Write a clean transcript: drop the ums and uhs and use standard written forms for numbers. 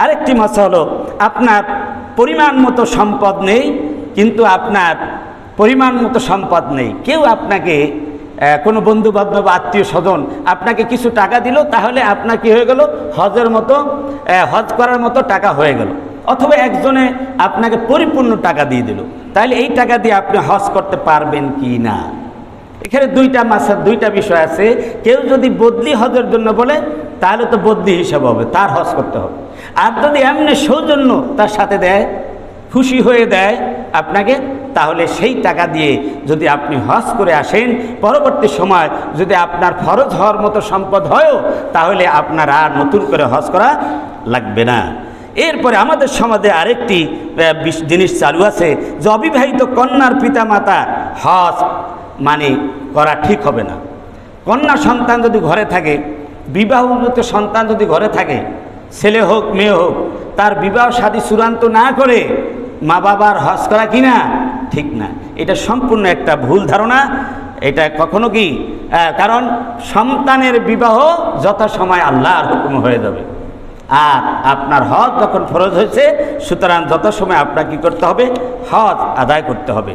আরেকটি মাসলা হলো আপনার পরিমাণ মতো সম্পদ নেই, কিন্তু আপনার পরিমাণ মতো সম্পদ নেই, কেউ আপনাকে কোনো বন্ধু বান্ধব আত্মীয় স্বজন আপনাকে কিছু টাকা দিল, তাহলে আপনার কি হয়ে গেল, হজের মতো হজ করার মতো টাকা হয়ে গেল। অথবা একজনে আপনাকে পরিপূর্ণ টাকা দিয়ে দিল, তাহলে এই টাকা দিয়ে আপনি হজ করতে পারবেন কি না। এখানে দুইটা বিষয় আছে। কেউ যদি বদলি হজের জন্য বলে তাহলে তো বদলি হিসাব হবে, তার হজ করতে হবে। আর যদি এমনি সৌজন্য তার সাথে দেয়, খুশি হয়ে দেয় আপনাকে, তাহলে সেই টাকা দিয়ে যদি আপনি হজ করে আসেন, পরবর্তী সময় যদি আপনার ফরজ হওয়ার মতো সম্পদ হয়ও, তাহলে আপনার আর নতুন করে হজ করা লাগবে না। এরপরে আমাদের সমাজে আরেকটি জিনিস চালু আছে যে অবিবাহিত কন্যার পিতামাতা হজ মানে করা ঠিক হবে না। কন্যা সন্তান যদি ঘরে থাকে, বিবাহিত সন্তান যদি ঘরে থাকে, ছেলে হোক মেয়ে হোক, তার বিবাহ শাদী চূড়ান্ত না করে মা বাবার হজ করা কিনা ঠিক না। এটা সম্পূর্ণ একটা ভুল ধারণা। এটা কখনো কি, কারণ সন্তানের বিবাহ যথাসময় আল্লাহর হুকুম হয়ে যাবে, আর আপনার হজ যখন ফরজ হয়েছে, সুতরাং যথাসময় আপনাকে কি করতে হবে, হজ আদায় করতে হবে।